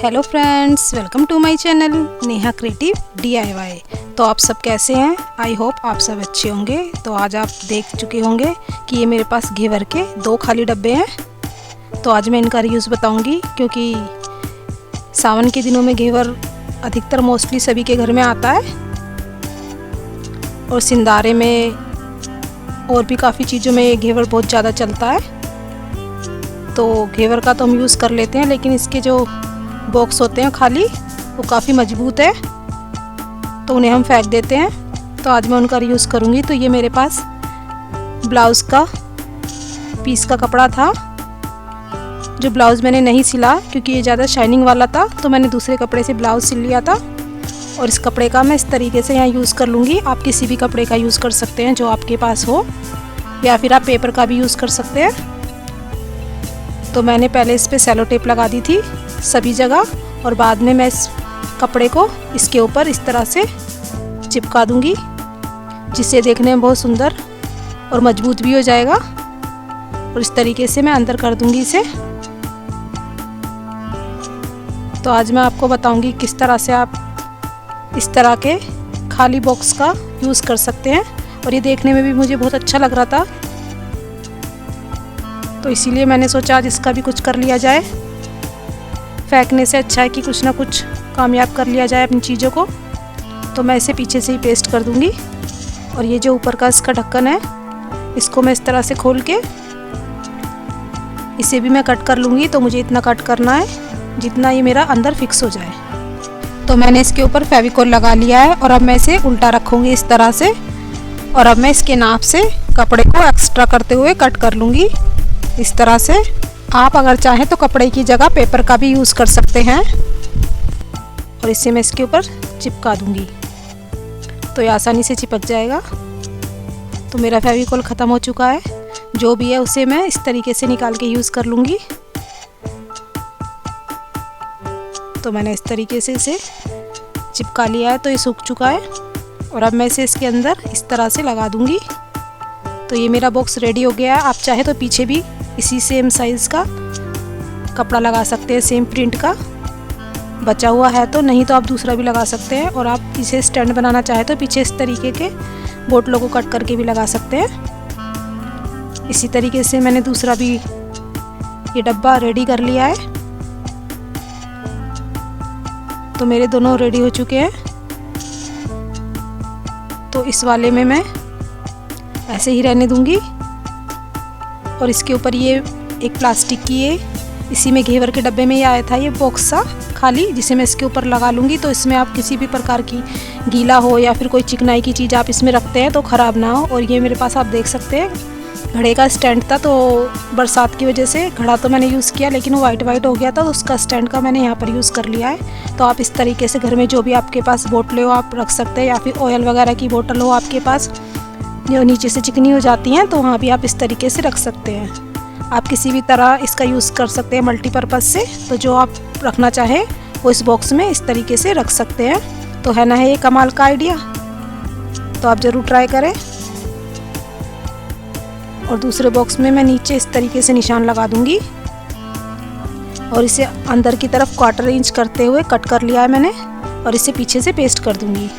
Hello friends, welcome to my channel Neha creative DIY। तो आप सब कैसे हैं? आई होप आप सब अच्छे होंगे। तो आज आप देख चुके होंगे कि ये मेरे पास घेवर के 2 खाली डब्बे हैं। तो आज मैं इनका रीयूज़ बताऊंगी, क्योंकि सावन के दिनों में घेवर अधिकतर मोस्टली सभी के घर में आता है और सिंदारे में और भी काफ़ी चीज़ों में ये घेवर बहुत ज़्यादा चलता है। तो घेवर का तो हम यूज़ कर लेते हैं, लेकिन इसके जो बॉक्स होते हैं खाली वो काफ़ी मजबूत है, तो उन्हें हम फेंक देते हैं। तो आज मैं उनका यूज़ करूँगी। तो ये मेरे पास ब्लाउज़ का पीस का कपड़ा था, जो ब्लाउज़ मैंने नहीं सिला क्योंकि ये ज़्यादा शाइनिंग वाला था, तो मैंने दूसरे कपड़े से ब्लाउज़ सिल लिया था। और इस कपड़े का मैं इस तरीके से यहाँ यूज़ कर लूँगी। आप किसी भी कपड़े का यूज़ कर सकते हैं जो आपके पास हो, या फिर आप पेपर का भी यूज़ कर सकते हैं। तो मैंने पहले इस पर सेलो टेप लगा दी थी सभी जगह, और बाद में मैं इस कपड़े को इसके ऊपर इस तरह से चिपका दूंगी, जिससे देखने में बहुत सुंदर और मजबूत भी हो जाएगा। और इस तरीके से मैं अंदर कर दूंगी इसे। तो आज मैं आपको बताऊंगी किस तरह से आप इस तरह के खाली बॉक्स का यूज़ कर सकते हैं। और ये देखने में भी मुझे बहुत अच्छा लग रहा था, तो इसीलिए मैंने सोचा आज इसका भी कुछ कर लिया जाए। फेंकने से अच्छा है कि कुछ ना कुछ कामयाब कर लिया जाए अपनी चीज़ों को। तो मैं इसे पीछे से ही पेस्ट कर दूंगी। और ये जो ऊपर का इसका ढक्कन है, इसको मैं इस तरह से खोल के इसे भी मैं कट कर लूँगी। तो मुझे इतना कट करना है जितना ये मेरा अंदर फिक्स हो जाए। तो मैंने इसके ऊपर फेविकोल लगा लिया है, और अब मैं इसे उल्टा रखूँगी इस तरह से। और अब मैं इसके नाप से कपड़े को एक्स्ट्रा करते हुए कट कर लूँगी इस तरह से। आप अगर चाहें तो कपड़े की जगह पेपर का भी यूज़ कर सकते हैं। और इसे मैं इसके ऊपर चिपका दूंगी, तो ये आसानी से चिपक जाएगा। तो मेरा फेविकोल ख़त्म हो चुका है, जो भी है उसे मैं इस तरीके से निकाल के यूज़ कर लूँगी। तो मैंने इस तरीके से इसे चिपका लिया है, तो ये सूख चुका है। और अब मैं इसे इसके अंदर इस तरह से लगा दूंगी। तो ये मेरा बॉक्स रेडी हो गया है। आप चाहे तो पीछे भी इसी सेम साइज़ का कपड़ा लगा सकते हैं, सेम प्रिंट का बचा हुआ है तो, नहीं तो आप दूसरा भी लगा सकते हैं। और आप इसे स्टैंड बनाना चाहे तो पीछे इस तरीके के बोतलों को कट करके भी लगा सकते हैं। इसी तरीके से मैंने दूसरा भी ये डब्बा रेडी कर लिया है। तो मेरे दोनों रेडी हो चुके हैं। तो इस वाले में मैं ऐसे ही रहने दूंगी। और इसके ऊपर ये एक प्लास्टिक की इसी में घेवर के डब्बे में ये आया था ये बॉक्स सा खाली, जिसे मैं इसके ऊपर लगा लूँगी। तो इसमें आप किसी भी प्रकार की गीला हो या फिर कोई चिकनाई की चीज़ आप इसमें रखते हैं तो ख़राब ना हो। और ये मेरे पास आप देख सकते हैं घड़े का स्टैंड था, तो बरसात की वजह से घड़ा तो मैंने यूज़ किया लेकिन वो वाइट हो गया था, तो उसका स्टैंड का मैंने यहाँ पर यूज़ कर लिया है। तो आप इस तरीके से घर में जो भी आपके पास बोतलें हो आप रख सकते हैं, या फिर ऑयल वगैरह की बोतल हो आपके पास जो नीचे से चिकनी हो जाती हैं, तो वहाँ भी आप इस तरीके से रख सकते हैं। आप किसी भी तरह इसका यूज़ कर सकते हैं मल्टीपर्पज़ से। तो जो आप रखना चाहें वो इस बॉक्स में इस तरीके से रख सकते हैं। तो है ना, है ये कमाल का आइडिया। तो आप ज़रूर ट्राई करें। और दूसरे बॉक्स में मैं नीचे इस तरीके से निशान लगा दूंगी, और इसे अंदर की तरफ 1/4 इंच करते हुए कट कर लिया है मैंने। और इसे पीछे से पेस्ट कर दूंगी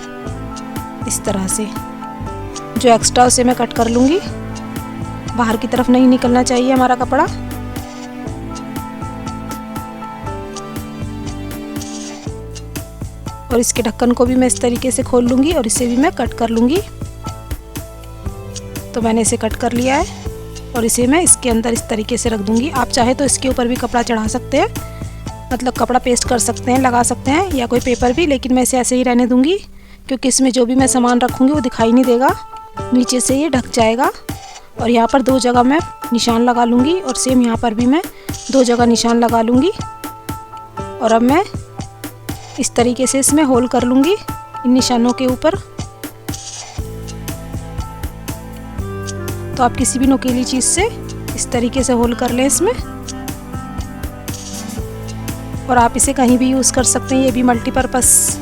इस तरह से। जो एक्स्ट्रा उसे मैं कट कर लूँगी, बाहर की तरफ नहीं निकलना चाहिए हमारा कपड़ा। और इसके ढक्कन को भी मैं इस तरीके से खोल लूँगी, और इसे भी मैं कट कर लूँगी। तो मैंने इसे कट कर लिया है, और इसे मैं इसके अंदर इस तरीके से रख दूँगी। आप चाहे तो इसके ऊपर भी कपड़ा चढ़ा सकते हैं, मतलब कपड़ा पेस्ट कर सकते हैं, लगा सकते हैं, या कोई पेपर भी, लेकिन मैं इसे ऐसे ही रहने दूँगी क्योंकि इसमें जो भी मैं सामान रखूँगी वो दिखाई नहीं देगा, नीचे से ये ढक जाएगा। और यहाँ पर 2 जगह मैं निशान लगा लूँगी, और सेम यहाँ पर भी मैं 2 जगह निशान लगा लूँगी। और अब मैं इस तरीके से इसमें होल कर लूँगी इन निशानों के ऊपर। तो आप किसी भी नुकीली चीज़ से इस तरीके से होल कर लें इसमें। और आप इसे कहीं भी यूज़ कर सकते हैं, ये भी मल्टीपर्पज़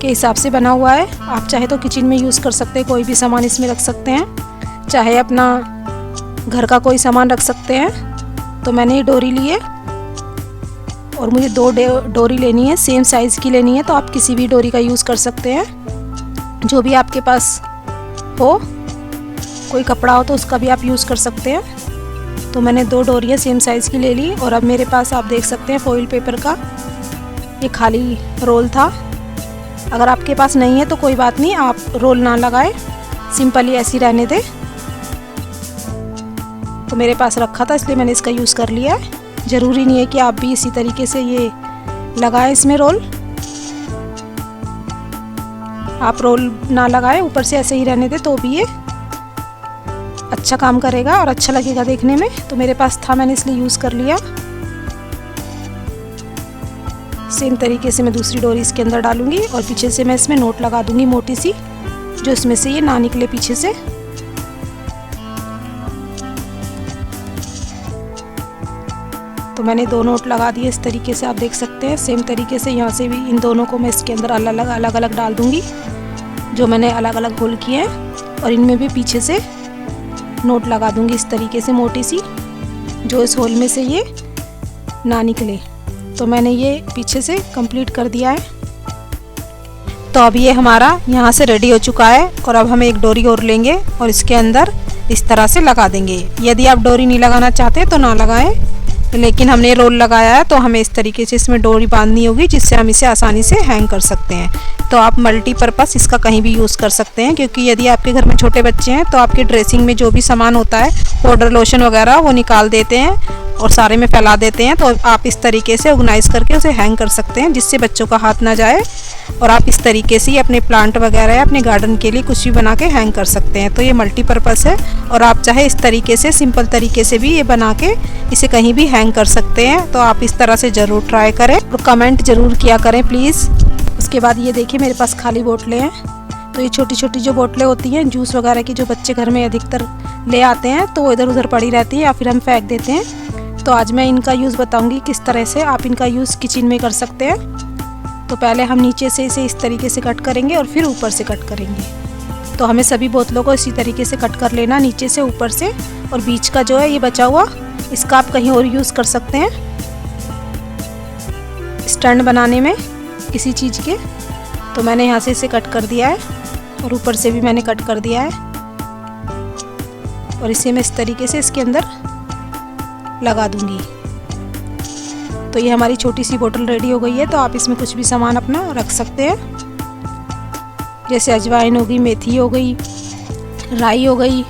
के हिसाब से बना हुआ है। आप चाहे तो किचन में यूज़ कर सकते हैं, कोई भी सामान इसमें रख सकते हैं, चाहे अपना घर का कोई सामान रख सकते हैं। तो मैंने ये डोरी ली है और मुझे 2 डोरी लेनी है, सेम साइज़ की लेनी है। तो आप किसी भी डोरी का यूज़ कर सकते हैं, जो भी आपके पास हो, कोई कपड़ा हो तो उसका भी आप यूज़ कर सकते हैं। तो मैंने 2 डोरियाँ सेम साइज़ की ले ली। और अब मेरे पास आप देख सकते हैं फॉइल पेपर का ये खाली रोल था। अगर आपके पास नहीं है तो कोई बात नहीं, आप रोल ना लगाए, सिंपली ऐसे ही रहने दें। तो मेरे पास रखा था इसलिए मैंने इसका यूज़ कर लिया है। ज़रूरी नहीं है कि आप भी इसी तरीके से ये लगाएं इसमें रोल। आप रोल ना लगाएं, ऊपर से ऐसे ही रहने दें तो भी ये अच्छा काम करेगा और अच्छा लगेगा देखने में। तो मेरे पास था, मैंने इसलिए यूज़ कर लिया। सेम तरीके से मैं दूसरी डोरी इसके अंदर डालूंगी और पीछे से मैं इसमें नोट लगा दूंगी मोटी सी, जो इसमें से ये ना निकले पीछे से। तो मैंने 2 नोट लगा दिए इस तरीके से, आप देख सकते हैं। सेम तरीके से यहाँ से भी इन दोनों को मैं इसके अंदर अलग अलग डाल दूंगी, जो मैंने अलग अलग होल किए हैं। और इनमें भी पीछे से नोट लगा दूंगी इस तरीके से मोटी सी, जो इस होल में से ये ना निकले। तो मैंने ये पीछे से कंप्लीट कर दिया है। तो अब ये हमारा यहाँ से रेडी हो चुका है। और अब हम एक डोरी और लेंगे और इसके अंदर इस तरह से लगा देंगे। यदि आप डोरी नहीं लगाना चाहते तो ना लगाएं, लेकिन हमने रोल लगाया है तो हमें इस तरीके से इसमें डोरी बांधनी होगी, जिससे हम इसे आसानी से हैंग कर सकते हैं। तो आप मल्टीपर्पज़ इसका कहीं भी यूज़ कर सकते हैं, क्योंकि यदि आपके घर में छोटे बच्चे हैं तो आपके ड्रेसिंग में जो भी सामान होता है, पाउडर लोशन वगैरह, वो निकाल देते हैं और सारे में फैला देते हैं। तो आप इस तरीके से ऑर्गेनाइज करके उसे हैंग कर सकते हैं, जिससे बच्चों का हाथ ना जाए। और आप इस तरीके से अपने प्लांट वगैरह या अपने गार्डन के लिए कुछ भी बना के हैंग कर सकते हैं। तो ये मल्टीपर्पज़ है और आप चाहे इस तरीके से सिंपल तरीके से भी ये बना के इसे कहीं भी हैंग कर सकते हैं। तो आप इस तरह से ज़रूर ट्राई करें और कमेंट ज़रूर किया करें प्लीज़। उसके बाद ये देखिए मेरे पास खाली बोतलें हैं। तो ये छोटी छोटी जो बोतलें होती हैं जूस वगैरह की, जो बच्चे घर में अधिकतर ले आते हैं, तो वो इधर उधर पड़ी रहती है या फिर हम फेंक देते हैं। तो आज मैं इनका यूज़ बताऊंगी किस तरह से आप इनका यूज़ किचन में कर सकते हैं। तो पहले हम नीचे से इसे इस तरीके से कट करेंगे और फिर ऊपर से कट करेंगे। तो हमें सभी बोतलों को इसी तरीके से कट कर लेना, नीचे से ऊपर से। और बीच का जो है ये बचा हुआ, इसका आप कहीं और यूज़ कर सकते हैं, स्टैंड बनाने में किसी चीज़ के। तो मैंने यहाँ से इसे कट कर दिया है और ऊपर से भी मैंने कट कर दिया है। और इसे मैं इस तरीके से इसके अंदर लगा दूंगी। तो ये हमारी छोटी सी बोतल रेडी हो गई है। तो आप इसमें कुछ भी सामान अपना रख सकते हैं, जैसे अजवाइन हो गई, मेथी हो गई, राई हो गई,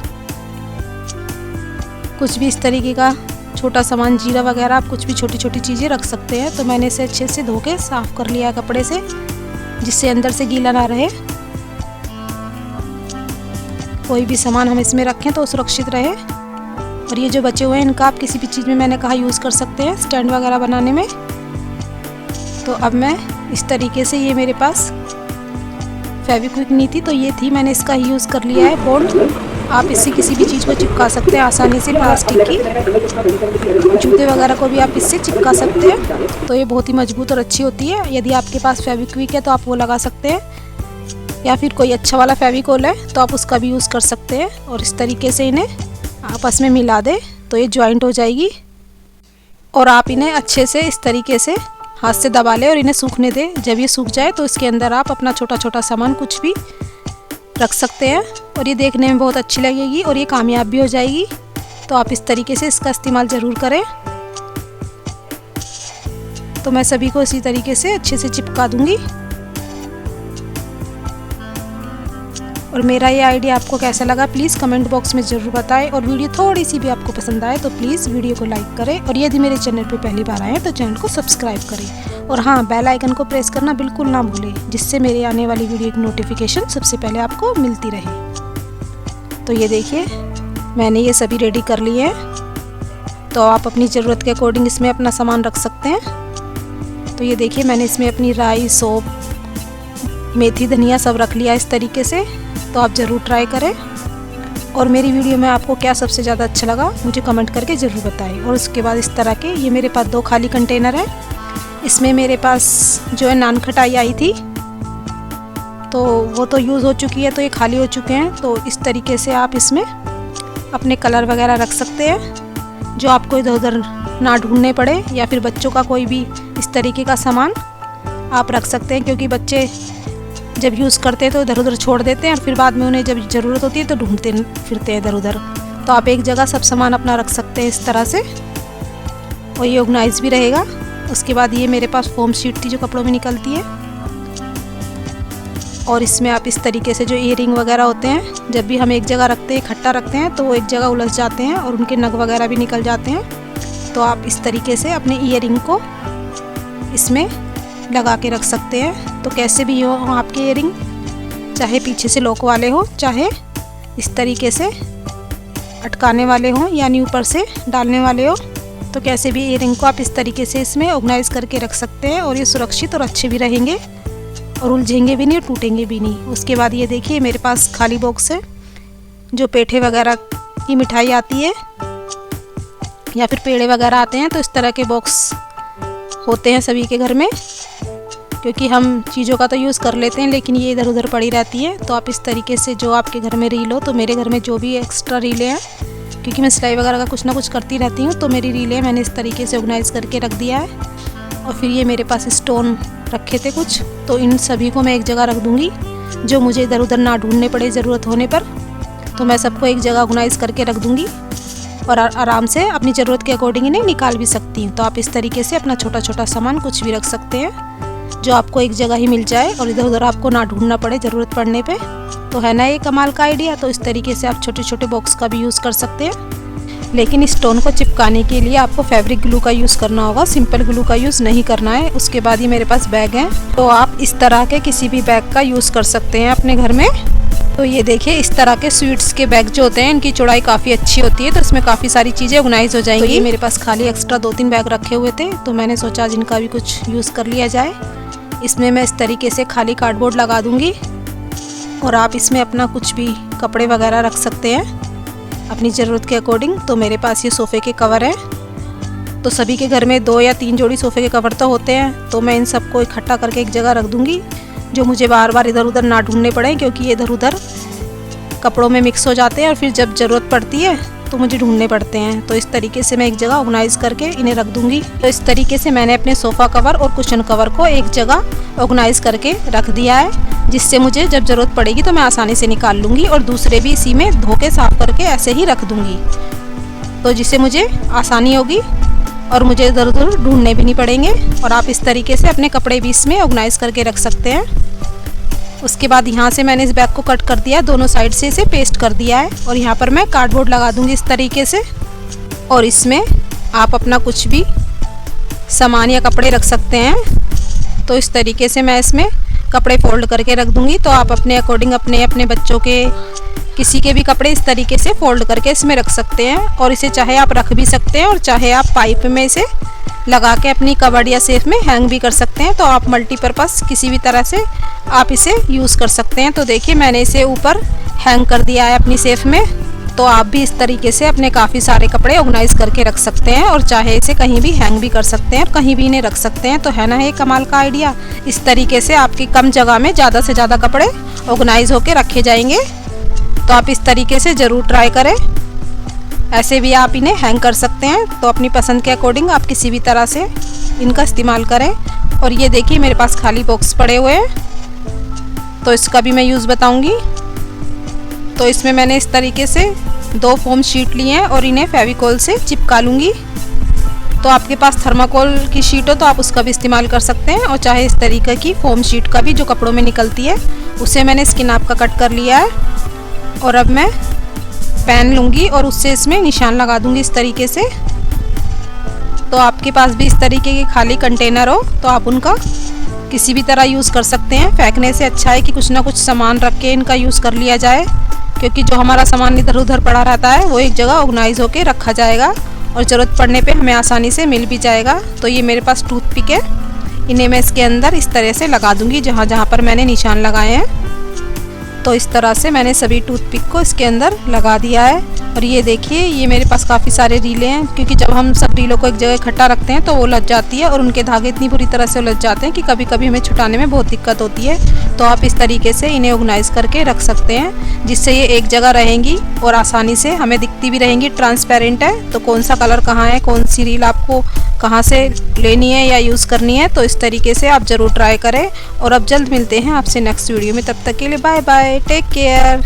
कुछ भी इस तरीके का छोटा सामान, जीरा वगैरह, आप कुछ भी छोटी छोटी चीज़ें रख सकते हैं। तो मैंने इसे अच्छे से धो के साफ़ कर लिया है कपड़े से, जिससे अंदर से गीला ना रहे। कोई भी सामान हम इसमें रखें तो सुरक्षित रहे। और ये जो बचे हुए हैं इनका आप किसी भी चीज़ में, मैंने कहा, यूज़ कर सकते हैं, स्टैंड वगैरह बनाने में। तो अब मैं इस तरीके से, ये मेरे पास फेविक्विक नहीं थी तो ये थी, मैंने इसका ही यूज़ कर लिया है बॉन्ड। आप इससे किसी भी चीज़ को चिपका सकते हैं आसानी से, प्लास्टिक की, जूते वगैरह को भी आप इससे चिपका सकते हैं। तो ये बहुत ही मजबूत और अच्छी होती है। यदि आपके पास फेविक्विक है तो आप वो लगा सकते हैं, या फिर कोई अच्छा वाला फेविकोल है तो आप उसका भी यूज़ कर सकते हैं। और इस तरीके से इन्हें आपस में मिला दें तो ये जॉइंट हो जाएगी। और आप इन्हें अच्छे से इस तरीके से हाथ से दबा लें और इन्हें सूखने दें। जब ये सूख जाए तो इसके अंदर आप अपना छोटा छोटा सामान कुछ भी रख सकते हैं और ये देखने में बहुत अच्छी लगेगी और ये कामयाब भी हो जाएगी। तो आप इस तरीके से इसका इस्तेमाल ज़रूर करें। तो मैं सभी को इसी तरीके से अच्छे से चिपका दूंगी। और मेरा ये आइडिया आपको कैसा लगा प्लीज़ कमेंट बॉक्स में ज़रूर बताएं। और वीडियो थोड़ी सी भी आपको पसंद आए तो प्लीज़ वीडियो को लाइक करें। और यदि मेरे चैनल पे पहली बार आए तो चैनल को सब्सक्राइब करें। और हाँ, बेल आइकन को प्रेस करना बिल्कुल ना भूलें, जिससे मेरे आने वाली वीडियो की नोटिफिकेशन सबसे पहले आपको मिलती रहे। तो ये देखिए मैंने ये सभी रेडी कर लिए हैं। तो आप अपनी ज़रूरत के अकॉर्डिंग इसमें अपना सामान रख सकते हैं। तो ये देखिए मैंने इसमें अपनी राई, सौंफ, मेथी, धनिया सब रख लिया इस तरीके से। तो आप ज़रूर ट्राई करें। और मेरी वीडियो में आपको क्या सबसे ज़्यादा अच्छा लगा मुझे कमेंट करके ज़रूर बताएं। और उसके बाद इस तरह के ये मेरे पास 2 खाली कंटेनर हैं। इसमें मेरे पास जो है नान खटाई आई थी तो वो तो यूज़ हो चुकी है, तो ये खाली हो चुके हैं। तो इस तरीके से आप इसमें अपने कलर वगैरह रख सकते हैं। जो आपको इधर उधर ना ढूंढने पड़े, या फिर बच्चों का कोई भी इस तरीके का सामान आप रख सकते हैं, क्योंकि बच्चे जब यूज़ करते हैं तो इधर उधर छोड़ देते हैं और फिर बाद में उन्हें जब ज़रूरत होती है तो ढूंढते फिरते हैं इधर उधर। तो आप एक जगह सब सामान अपना रख सकते हैं इस तरह से, और ये ऑर्गेनाइज भी रहेगा। उसके बाद ये मेरे पास फोम शीट थी जो कपड़ों में निकलती है, और इसमें आप इस तरीके से जो ईयरिंग वगैरह होते हैं, जब भी हम एक जगह रखते हैं, इकट्ठा रखते हैं, तो वो एक जगह उलझ जाते हैं और उनके नग वगैरह भी निकल जाते हैं। तो आप इस तरीके से अपने ईयरिंग को इसमें लगा के रख सकते हैं। तो कैसे भी हो आपके ईयरिंग, चाहे पीछे से लॉक वाले हो, चाहे इस तरीके से अटकाने वाले हो, यानी ऊपर से डालने वाले हो, तो कैसे भी ईयरिंग को आप इस तरीके से इसमें ऑर्गेनाइज करके रख सकते हैं, और ये सुरक्षित और अच्छे भी रहेंगे और उलझेंगे भी नहीं और टूटेंगे भी नहीं। उसके बाद ये देखिए मेरे पास खाली बॉक्स है, जो पेठे वगैरह की मिठाई आती है या फिर पेड़े वगैरह आते हैं, तो इस तरह के बॉक्स होते हैं सभी के घर में, क्योंकि हम चीज़ों का तो यूज़ कर लेते हैं लेकिन ये इधर उधर पड़ी रहती है। तो आप इस तरीके से जो आपके घर में रील हो, तो मेरे घर में जो भी एक्स्ट्रा रीलें हैं, क्योंकि मैं सिलाई वगैरह का कुछ ना कुछ करती रहती हूँ, तो मेरी रीलें मैंने इस तरीके से ऑर्गेनाइज करके रख दिया है। और फिर ये मेरे पास स्टोन रखे थे कुछ, तो इन सभी को मैं एक जगह रख दूँगी, जो मुझे इधर उधर ना ढूंढने पड़े ज़रूरत होने पर। तो मैं सबको एक जगह ऑर्गेनाइज करके रख दूँगी और आराम से अपनी ज़रूरत के अकॉर्डिंग इन्हें निकाल भी सकती हूँ। तो आप इस तरीके से अपना छोटा छोटा सामान कुछ भी रख सकते हैं, जो आपको एक जगह ही मिल जाए और इधर उधर आपको ना ढूंढना पड़े ज़रूरत पड़ने पे। तो है ना ये कमाल का आइडिया। तो इस तरीके से आप छोटे छोटे बॉक्स का भी यूज़ कर सकते हैं, लेकिन इस स्टोन को चिपकाने के लिए आपको फैब्रिक ग्लू का यूज़ करना होगा, सिंपल ग्लू का यूज़ नहीं करना है। उसके बाद ये मेरे पास बैग है, तो आप इस तरह के किसी भी बैग का यूज़ कर सकते हैं अपने घर में। तो ये देखिए इस तरह के स्वीट्स के बैग जो होते हैं, इनकी चौड़ाई काफ़ी अच्छी होती है, तो इसमें काफ़ी सारी चीज़ें ऑर्गेनाइज हो जाएंगी। तो ये मेरे पास खाली एक्स्ट्रा 2-3 बैग रखे हुए थे, तो मैंने सोचा आज इनका भी कुछ यूज़ कर लिया जाए। इसमें मैं इस तरीके से खाली कार्डबोर्ड लगा दूंगी, और आप इसमें अपना कुछ भी कपड़े वगैरह रख सकते हैं अपनी ज़रूरत के अकॉर्डिंग। तो मेरे पास ये सोफ़े के कवर है, तो सभी के घर में 2 या 3 जोड़ी सोफ़े के कवर तो होते हैं, तो मैं इन सबको इकट्ठा करके एक जगह रख दूंगी, जो मुझे बार बार इधर उधर ना ढूंढने पड़े, क्योंकि ये इधर उधर कपड़ों में मिक्स हो जाते हैं और फिर जब ज़रूरत पड़ती है तो मुझे ढूंढने पड़ते हैं। तो इस तरीके से मैं एक जगह ऑर्गेनाइज करके इन्हें रख दूंगी। तो इस तरीके से मैंने अपने सोफ़ा कवर और कुशन कवर को एक जगह ऑर्गेनाइज करके रख दिया है, जिससे मुझे जब ज़रूरत पड़ेगी तो मैं आसानी से निकाल लूँगी, और दूसरे भी इसी में धो के साफ़ करके ऐसे ही रख दूँगी, तो जिससे मुझे आसानी होगी और मुझे इधर उधर ढूंढने भी नहीं पड़ेंगे। और आप इस तरीके से अपने कपड़े भी इसमें ऑर्गेनाइज करके रख सकते हैं। उसके बाद यहाँ से मैंने इस बैग को कट कर दिया, दोनों साइड से इसे पेस्ट कर दिया है, और यहाँ पर मैं कार्डबोर्ड लगा दूँगी इस तरीके से, और इसमें आप अपना कुछ भी सामान या कपड़े रख सकते हैं। तो इस तरीके से मैं इसमें कपड़े फोल्ड करके रख दूँगी। तो आप अपने अकॉर्डिंग अपने अपने बच्चों के किसी के भी कपड़े इस तरीके से फोल्ड करके इसमें रख सकते हैं, और इसे चाहे आप रख भी सकते हैं और चाहे आप पाइप में इसे लगा के अपनी कबर्ड या सेफ में हैंग भी कर सकते हैं। तो आप मल्टीपर्पज़ किसी भी तरह से आप इसे यूज़ कर सकते हैं। तो देखिए मैंने इसे ऊपर हैंग कर दिया है अपनी सेफ में। तो आप भी इस तरीके से अपने काफ़ी सारे कपड़े ऑर्गेनाइज करके रख सकते हैं, और चाहे इसे कहीं भी हैंग भी कर सकते हैं और कहीं भी इन्हें रख सकते हैं। तो है ना ये कमाल का आइडिया। इस तरीके से आपकी कम जगह में ज़्यादा से ज़्यादा कपड़े ऑर्गेनाइज होकर रखे जाएंगे। तो आप इस तरीके से ज़रूर ट्राई करें। ऐसे भी आप इन्हें हैंग कर सकते हैं, तो अपनी पसंद के अकॉर्डिंग आप किसी भी तरह से इनका इस्तेमाल करें। और ये देखिए मेरे पास खाली बॉक्स पड़े हुए हैं, तो इसका भी मैं यूज़ बताऊंगी। तो इसमें मैंने इस तरीके से 2 फोम शीट लिए हैं और इन्हें फेविकॉल से चिपका लूँगी। तो आपके पास थर्माकोल की शीट हो तो आप उसका भी इस्तेमाल कर सकते हैं, और चाहे इस तरीके की फोम शीट का भी जो कपड़ों में निकलती है, उसे मैंने इसके नाप का कट कर लिया है। और अब मैं पेन लूँगी और उससे इसमें निशान लगा दूँगी इस तरीके से। तो आपके पास भी इस तरीके के खाली कंटेनर हो तो आप उनका किसी भी तरह यूज़ कर सकते हैं। फेंकने से अच्छा है कि कुछ ना कुछ सामान रख के इनका यूज़ कर लिया जाए, क्योंकि जो हमारा सामान इधर उधर पड़ा रहता है वो एक जगह ऑर्गेनाइज होकर रखा जाएगा और ज़रूरत पड़ने पे हमें आसानी से मिल भी जाएगा। तो ये मेरे पास टूथपिक है, इन्हें मैं इसके अंदर इस तरह से लगा दूँगी जहाँ जहाँ पर मैंने निशान लगाए हैं। तो इस तरह से मैंने सभी टूथपिक को इसके अंदर लगा दिया है। और ये देखिए, ये मेरे पास काफ़ी सारे रीलें हैं, क्योंकि जब हम सब रीलों को एक जगह इकट्ठा रखते हैं तो वो उलझ जाती है और उनके धागे इतनी बुरी तरह से उलझ जाते हैं कि कभी कभी हमें छुटाने में बहुत दिक्कत होती है। तो आप इस तरीके से इन्हें ऑर्गेनाइज करके रख सकते हैं, जिससे ये एक जगह रहेंगी और आसानी से हमें दिखती भी रहेंगी। ट्रांसपेरेंट है तो कौन सा कलर कहाँ है, कौन सी रील आपको कहाँ से लेनी है या यूज़ करनी है, तो इस तरीके से आप ज़रूर ट्राई करें। और अब जल्द मिलते हैं आपसे नेक्स्ट वीडियो में, तब तक के लिए बाय बाय, टेक केयर।